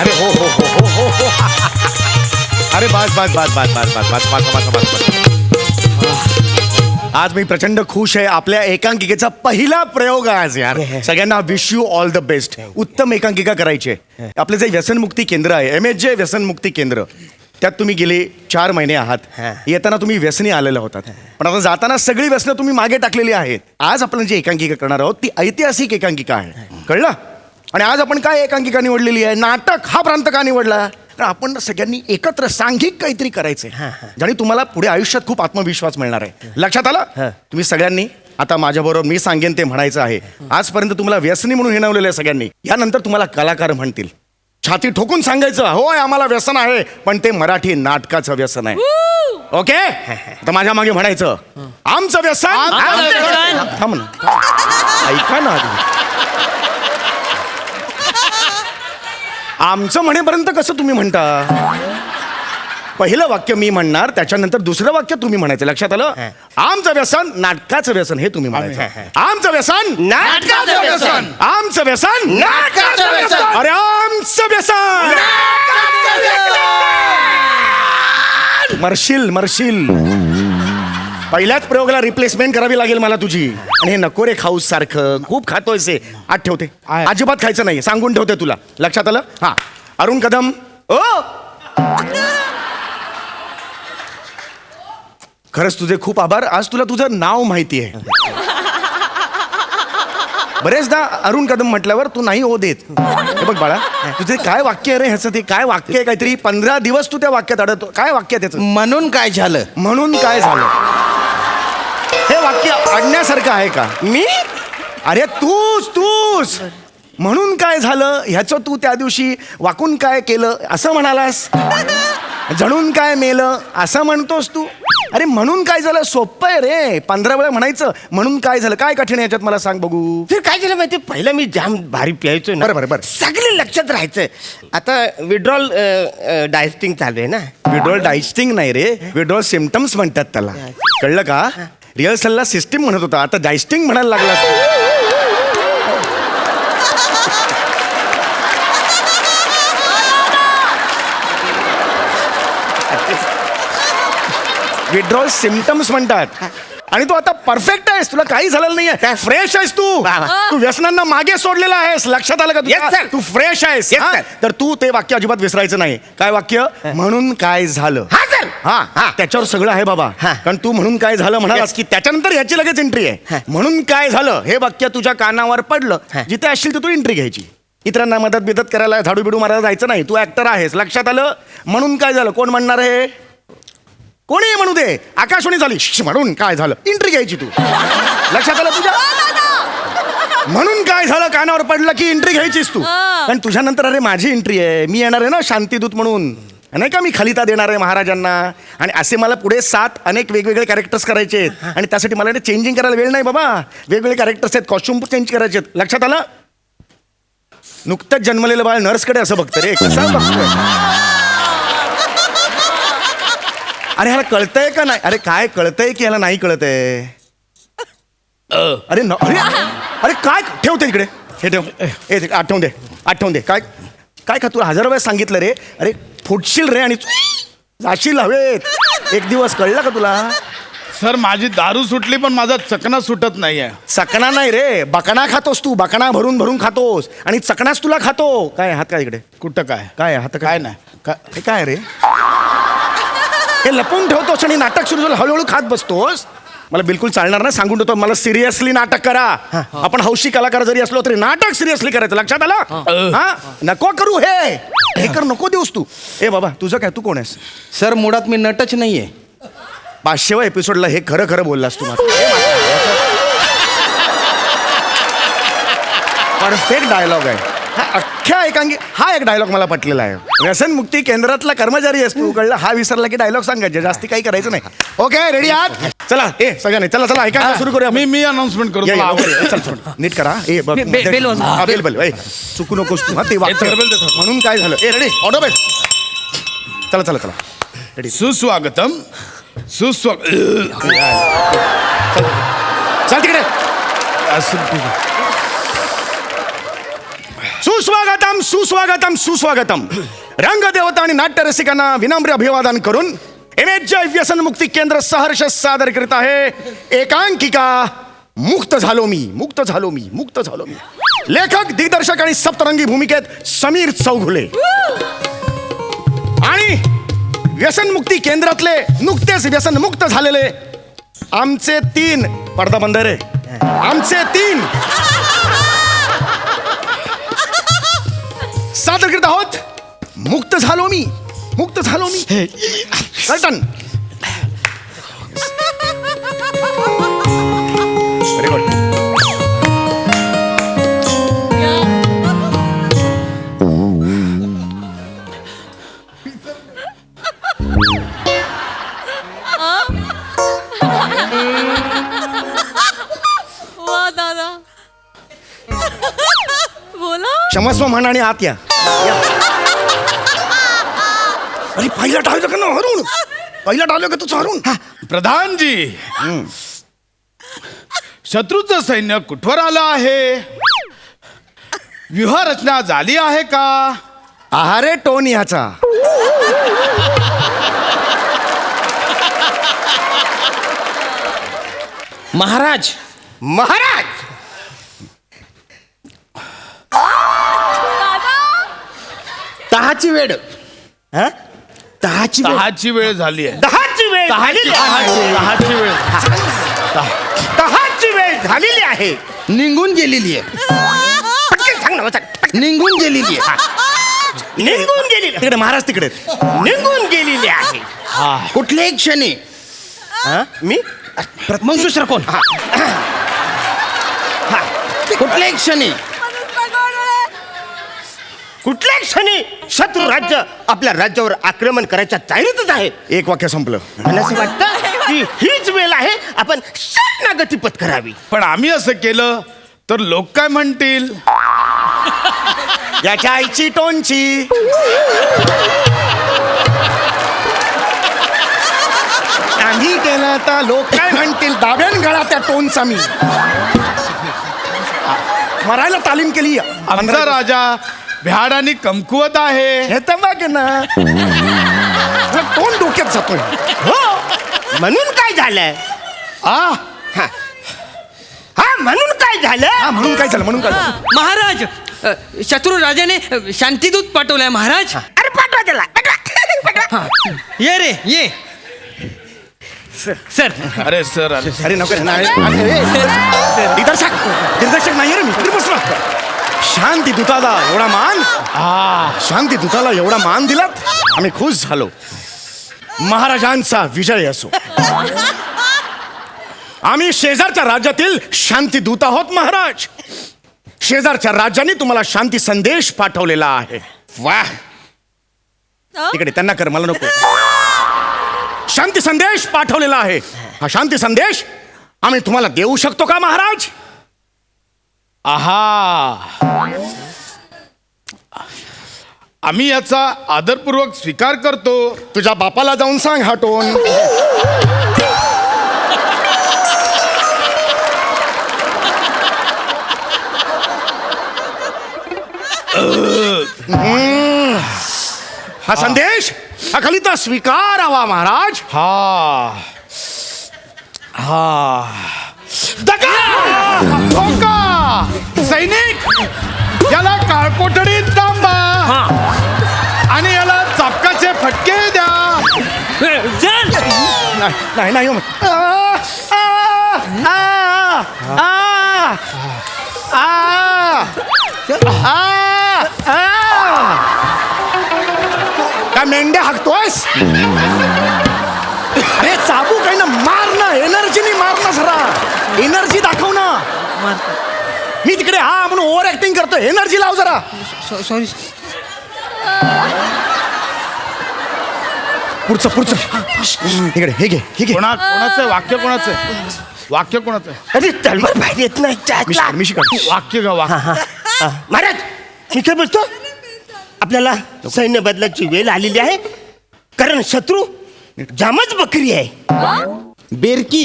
अरे हो हो हो हो हो हो अरे बस बस बस बस बस बस बस बस बस बस बस आज मी प्रचंड खुश आहे. आपल्या एकांकिकेचा पहिला प्रयोग आहे आज यार. सगळ्यांना wish you all the best. उत्तम एकांकिका करायची आहे. आपलं जे व्यसनमुक्ती केंद्र आहे MHJ व्यसनमुक्ती केंद्र, त्यात तुम्ही गेले 4 महिने आहात. येताना तुम्ही व्यसनी आलेला होतात, पण आता जाताना सगळी व्यसनं तुम्ही मागे टाकलेली आहेत. आज आपण जी एकांकिका करणार आहोत ती ऐतिहासिक एकांकिका आहे, कळलं? आणि आज आपण काय एकांकिका निवडलेली आहे, नाटक हा प्रांत का निवडला? तर आपण सगळ्यांनी एकत्र सांघिक काहीतरी करायचंय, ज्याने तुम्हाला पुढे आयुष्यात खूप आत्मविश्वास मिळणार आहे. लक्षात आलं? तुम्ही सगळ्यांनी आता माझ्याबरोबर मी सांगेन ते म्हणायचं आहे. आजपर्यंत तुम्हाला व्यसनी म्हणून हिणवलेलं आहे सगळ्यांनी, यानंतर तुम्हाला कलाकार म्हणतील. छाती ठोकून सांगायचं, होय आम्हाला व्यसन आहे, पण ते मराठी नाटकाचं व्यसन आहे. ओके? तर माझ्या मागे म्हणायचं, आमचं व्यसन. थांब ना, ऐका ना आधी. आमचं म्हणेपर्यंत कसं तुम्ही म्हणता? पहिलं वाक्य मी म्हणणार, त्याच्यानंतर दुसरं वाक्य तुम्ही म्हणायचं. लक्षात आलं? आमचं व्यसन नाटकाचं व्यसन हे तुम्ही म्हणायचं. आमचं व्यसन नाटकाचं व्यसन. आमचं व्यसन नाटकाचं व्यसन. अरे आमचं व्यसन. मरशील मरशील. पहिल्याच प्रयोगाला रिप्लेसमेंट करावी लागेल मला तुझी. आणि हे नको रे खाऊस सारखं, खूप खातोयस हे. आत ठेवते, अजिबात खायचं नाही, सांगून ठेवते तुला. लक्षात आलं? हा. अरुण कदम. ओ खरंच तुझे खूप आभार. आज तुला तुझं नाव माहिती आहे. बरेचदा अरुण कदम म्हटल्यावर तू नाही हो देत. हे बघ बाळा, तुझे काय वाक्य आहे रे ह्याचं? ते काय वाक्य आहे? काहीतरी 15 दिवस तू त्या वाक्यात अडतो. काय वाक्य आहे त्याचं? म्हणून काय झालं? म्हणून काय झालं? हे वाक्य अडण्यासारखं आहे का? मी अरे तूच म्हणून काय झालं ह्याचं तू त्या दिवशी वाकून काय केलं असं म्हणालास. जणून काय मेलं असं म्हणतोस तू. अरे म्हणून काय झालं सोपं आहे रे. 15 वेळा म्हणायचं म्हणून काय झालं. काय कठीण आहे याच्यात मला सांग बघू. ते काय झालं माहिती, पहिलं मी जाम भारी प्यायचो ना. बरं. सगळे लक्षात राहायचं. आता विड्रॉल डायस्टिंग चालू आहे ना. विड्रॉल डायस्टिंग नाही रे, विड्रॉल सिम्पटम्स म्हणतात त्याला. कळलं का? रिहर्सलला सिस्टीम म्हणत होता, आता डायस्टिंग म्हणायला लागला. विड्रॉल सिम्पटम्स म्हणतात. आणि तू आता परफेक्ट आहेस, तुला काही झालेलं नाहीये. फ्रेश आहेस तू. तू व्यसनांना मागे सोडलेला आहेस. लक्षात आलं का? तू फ्रेश आहेस. तर तू ते वाक्य अजिबात विसरायचं नाही. काय वाक्य? म्हणून काय झालं. हा त्याच्यावर सगळं आहे बाबा. कारण तू म्हणून काय झालं म्हणालास की त्याच्यानंतर ह्याची लगेच एंट्री आहे. म्हणून काय झालं हे वाक्य तुझ्या कानावर पडलं, जिथे असशील तू एंट्री घ्यायची. इतरांना मदत करायला, झाडू बिडू मारायला जायचं नाही. तू ऍक्टर आहेस. लक्षात आलं? म्हणून काय झालं कोण म्हणणार आहे? कोणी म्हणू दे. आकाशवाणी झाली म्हणून काय झालं, एंट्री घ्यायची तू. लक्षात आलं तुझ्या? म्हणून काय झालं कानावर पडलं की एंट्री घ्यायचीस तू. पण तुझ्या नंतर अरे माझी एंट्री आहे, मी येणार आहे ना शांतीदूत म्हणून, नाही का? मी खलिता देणार आहे महाराजांना. आणि असे मला पुढे 7 अनेक वेगवेगळे कॅरेक्टर्स करायचे आहेत. आणि त्यासाठी मला चेंजिंग करायला वेळ नाही बाबा. वेगवेगळे कॅरेक्टर्स आहेत, कॉस्ट्युम चेंज करायचे आहेत. लक्षात आलं? नुकतंच जन्मलेलं बाळ नर्सकडे असं बघतं रे, कसं बघतोय? अरे ह्याला कळतंय का नाही? अरे काय कळतंय की ह्याला नाही कळतंय? अरे अरे काय ठेवते तिकडे, हे ठेव. आठवून दे. काय का तुला 1000 वेळेस सांगितलं रे. अरे फुटशील रे आणि जाशील हवेत एक दिवस. कळलं का तुला? सर माझी दारू सुटली पण माझा चकना सुटत नाहीये. चकना नाही रे, बकणा खातोस तू. बकणा भरून खातोस आणि चकनाच तुला खातो. काय हात काय इकडे? कुठं काय काय हात काय नाही हे काय रे? हे लपवून ठेवतोस आणि नाटक सुरू झालं हळूहळू खात बसतोस. मला बिलकुल चालणार नाही, सांगून ठेवतो. मला सिरियसली नाटक करा. आपण हौशी कलाकार जरी असलो तरी नाटक सिरियसली करायचं. लक्षात आलं? हा नको करू हे कर, नको देऊस तू. ए बाबा तुझं काय? तू कोण आहेस? सर मुळात मी नटच नाहीये. 500व्या एपिसोडला हे खरं बोललास तू. परफेक्ट डायलॉग आहे हा. अख्ख्या एकांगी हा एक डायलॉग मला पटलेला आहे. व्यसनमुक्ती केंद्रातला कर्मचारी आहेस तू, कळलं? हा विसरला की डायलॉग सांगायचे, जास्ती काही करायचं नाही. ओके रेडी आहात? चला सगळ्यांनी चला ऐका सुरू करूया. मी अनाउन्समेंट करतो. चल नीट करा. बेल चुकू नकोस तू. ते वाक्य म्हणून काय झालं. Ready auto bell. चला रेडी. सुस्वागतम. चल तिकडे. सुस्वागतम सुस्वागतम सुस्वागतम. रंगदेवता आणि नाट्य रसिकांना विनम्र अभिवादन करून MHJ व्यसन मुक्ती केंद्र सहर्ष सादर करीत आहे एकांकिका मुक्त झालो मी मुक्त झालो मी मुक्त झालो मी. लेखक दिग्दर्शक आणि सप्तरंगी भूमिकेत समीर चौघुले आणि व्यसनमुक्ती केंद्रातले नुकतेच व्यसनमुक्त झालेले आमचे 3 पडदा बंद रे आमचे 3 सादर करीत आहोत मुक्त झालो मी मुक्त झालो मी. कर्टन. Very good. वा दादा बोला. क्षमस्व म्हणा आणि आत या. अरे पहिला डायलॉग का ना हरून पहिला डायलॉग आहे तुझं हरून. प्रधानजी, शत्रूचं सैन्य कुठवर आलं आहे? व्यूहरचना झाली आहे का? आहारे टोन याचा. महाराज महाराज दहाची वेळ. हा? दहाची वेळ. दहाची वेळ झाली आहे. दहाची वेळ झालेली आहे. दहाची वेळ. दहाची वेळ झालेली आहे. निघून गेलेली आहे. पटकन सांग ना वाचा. निघून गेलेली आहे. निघून गेलेली तिकडे महाराज तिकडे. निघून गेलेली आहे. कुठल्याही क्षणी हा? मी मग दुसरं कोण? कुठल्याही क्षणी कुठल्या क्षणी शत्रू राज्य आपल्या राज्यावर आक्रमण करायच्या तयारीतच आहे. एक वाक्य संपलं. मला असं वाटतं की हीच वेळ आहे आपण शरणागती पत्करावी. पण आम्ही असं केलं तर लोक काय म्हणतील? याच्या आईची टोनची. आम्ही केलं तर लोक काय म्हणतील? दाब्यान गळा त्या टोनचा मी. मरायला तालीम केली. आमचा राजा भ्याड आणि कमकुवत आहे. हे तर बघ ना टोन डोक्यात जातोय. हो म्हणून काय झालंय? आ हा हा, म्हणून काय झालं? हा म्हणून काय झालं म्हणून काय झालं? महाराज शत्रू राजाने शांतिदूत पाठवलाय महाराज. अरे पाठवा त्याला पाठवा. ये रे ये सर. अरे सर अरे अरे नको रे, नाही, दिग्दर्शक दिग्दर्शक नाही रे मी. तरी बसलो. शांती दूताला एवढा मान. शांती दूताला एवढा मान दिलात आम्ही खुश झालो. महाराजांचा विजय असो. आम्ही शेजारच्या राज्यातील शांती दूत आहोत महाराज. शेजारच्या राज्याने तुम्हाला शांती संदेश पाठवलेला आहे. वाह तिकडे त्यांना कर, मला नको. शांती संदेश पाठवलेला आहे. हा शांती संदेश आम्ही तुम्हाला देऊ शकतो का महाराज? आहा, आम्ही याचा आदरपूर्वक स्वीकार करतो. तुझ्या बापाला जाऊन सांग हा टोन. हा संदेश हा खलिता स्वीकारावा महाराज. हा हा दगा धोका. सैनिक याला काळकोठडीत डांबा आणि याला चापकाचे फटके द्या. नाही नाही हो. काय मेंढ्या हाकतोयस? अरे चाबू काही ना मार ना. एनर्जीनी मार ना जरा. एनर्जी दाखव ना. मी तिकडे हा म्हणून ओव्हर ऍक्टिंग करतो. एनर्जी लाव जरा. सॉरी. पुढचं पुढचं इकडे हे घे हे घे. कोणाचं वाक्य कोणाचं वाक्य कोणाचं? अरे तलवार बाहेर येत नाही. मी शिकवतो. वाक्य का वाक्य? महाराज मी काय बोलतो आपल्याला सैन्य बदलाची वेळ आलेली आहे कारण शत्रू जामच बकरी आहे. बेरकी.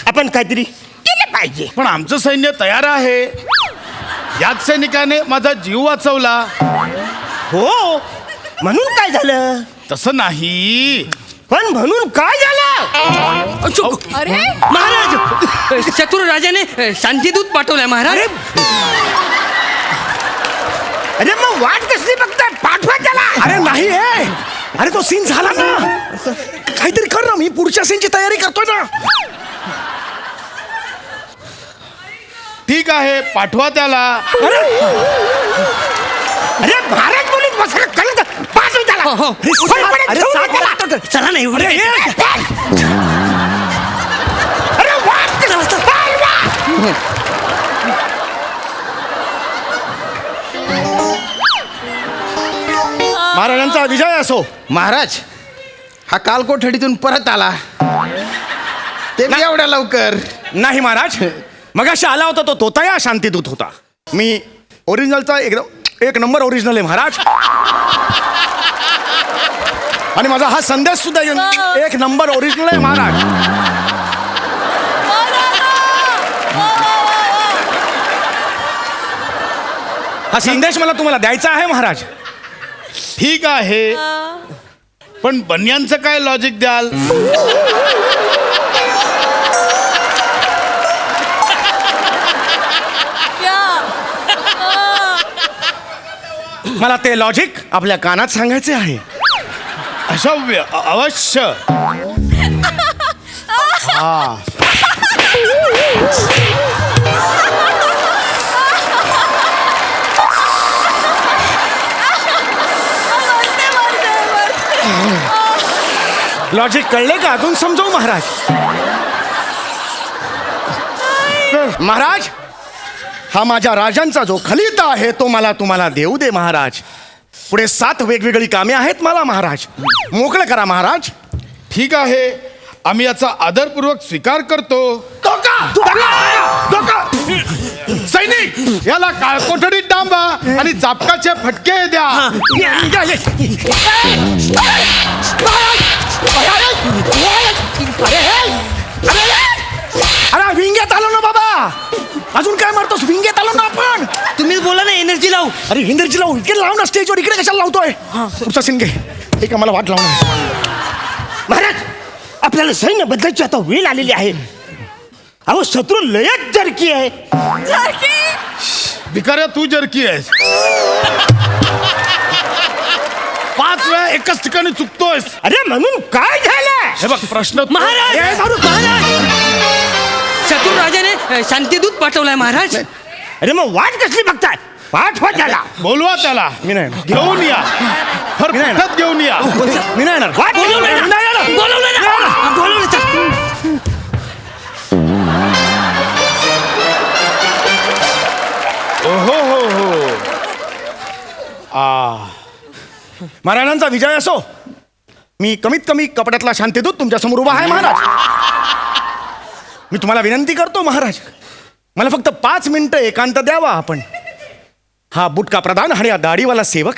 आपण काहीतरी पाहिजे. पण आमचं सैन्य तयार आहे. याच सैनिकाने माझा जीव वाचवला. हो, म्हणून काय झालं? तसं नाही. पण म्हणून काय झालं? अरे महाराज शत्रू राजाने शांतीदूत पाठवलाय महाराज. अरे मग वाट कसली बघताय? पाठवा त्याला. अरे नाही हे. अरे तो सीन झाला ना. काहीतरी कर ना. मी पुढच्या सीनची तयारी करतोय ना. ठीक आहे, पाठवा त्याला. अरे महाराज बोलून बसा. कळलं का? पाठव त्याला. हो, हो. पळपळत अरे घेऊन साथ ये त्याला. लागतं. चला नाही अरे अरे वाट कसं? पाठवा. महाराजांचा विजय असो. महाराज हा काल कोठडीतून परत आला. ते बी एवढ्या लवकर. नाही महाराज, मगाशी आला होता तो तोताया शांतीदूत होता. मी ओरिजिनलचा एकदम एक नंबर ओरिजिनल आहे महाराज. आणि माझा हा संदेश सुद्धा एक नंबर ओरिजिनल आहे महाराज. वा दादा वा, वा, वा, वा. हा संदेश मला तुम्हाला द्यायचा आहे महाराज. ठीक आहे, पण बन्यांचं काय लॉजिक द्याल? क्या मला ते लॉजिक आपल्या कानात सांगायचे आहे. अशव्य अवश्य. लॉजिक कळले का? अजून समजवू महाराज. महाराज, हा माझ्या राजांचा जो खलिता आहे तो मला तुम्हाला देऊ दे महाराज. पुढे 7 वेगवेगळी कामे आहेत मला महाराज. मोकळं करा महाराज. ठीक आहे, आम्ही याचा आदरपूर्वक स्वीकार करतो. सैनिक, याला काळकोठडीत डांबा आणि चापकाचे फटके द्या. अरे विंग्यात आलो ना बाबा. अजून काय मारतोस? विंग्यात आलो ना आपण. तुम्ही बोला ना, एनर्जी लावू. अरे इंद्रजी लावू. इकडे लाव ना स्टेजवर. इकडे कशाला लावतोय? पुढचा सीन घे. ठीक आहे, मला वाट लावणार. महाराज, आपल्याला सैन्य बदलायची आता वेळ आलेली आहे. अहो शत्रू लयच जरकी आहे. भिकाऱ्या, तू जरकी आहेस. 5 वेळा एकाच ठिकाणी चुकतोयस. अरे म्हणून काय झालं? हे बघ, प्रश्न महाराज महाराज शत्रू राजाने शांतीदूत पाठवलाय महाराज. अरे मग वाट कसली बघताय? पाठवा त्याला. बोलवा त्याला. मी नाही येणार. घेऊन या. फरफटत घेऊन या. मी नाही येणार. वाट बोलवलं ना. मी नाही येणार. बोलवलं ना. बोलवलं चल. ओहो हो हो. महाराजांचा विजय असो. मी कमीत कमी कपड्यातला शांतीदूत तुमच्या समोर उभा आहे महाराज. मी तुम्हाला विनंती करतो महाराज, मला फक्त 5 मिनिटं एकांत द्यावा आपण. हा बुटका प्रधान आणि हा दाढीवाला सेवक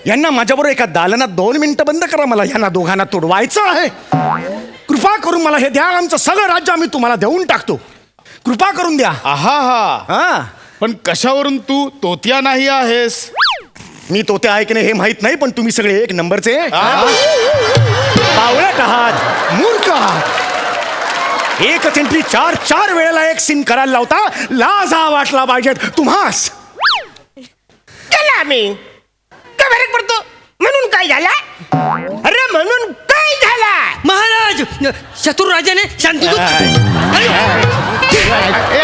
यांना माझ्याबरोबर एका दालनात 2 मिनिटं बंद करा. मला यांना दोघांना तोडवायचं आहे. कृपा करून मला हे द्या. आमचं सगळं राज्य आम्ही तुम्हाला देऊन टाकतो. कृपा करून द्या. आहा हा. हा, पण कशावरून तू तोतिया नाही आहेस? मी तोते आहे की नाही हे माहित नाही, पण तुम्ही सगळे एक नंबरचे बावळट आहात, मूर्ख आहात. एकच एंट्री 4 वेळेला एक सीन करायला लावता. लाजा वाटला पाहिजेत तुम्हास. केला आम्ही. काय फरक पडतो? म्हणून काय झाला? अरे म्हणून काय झाला? महाराज शत्रू राजाने शांतीदूत. ए,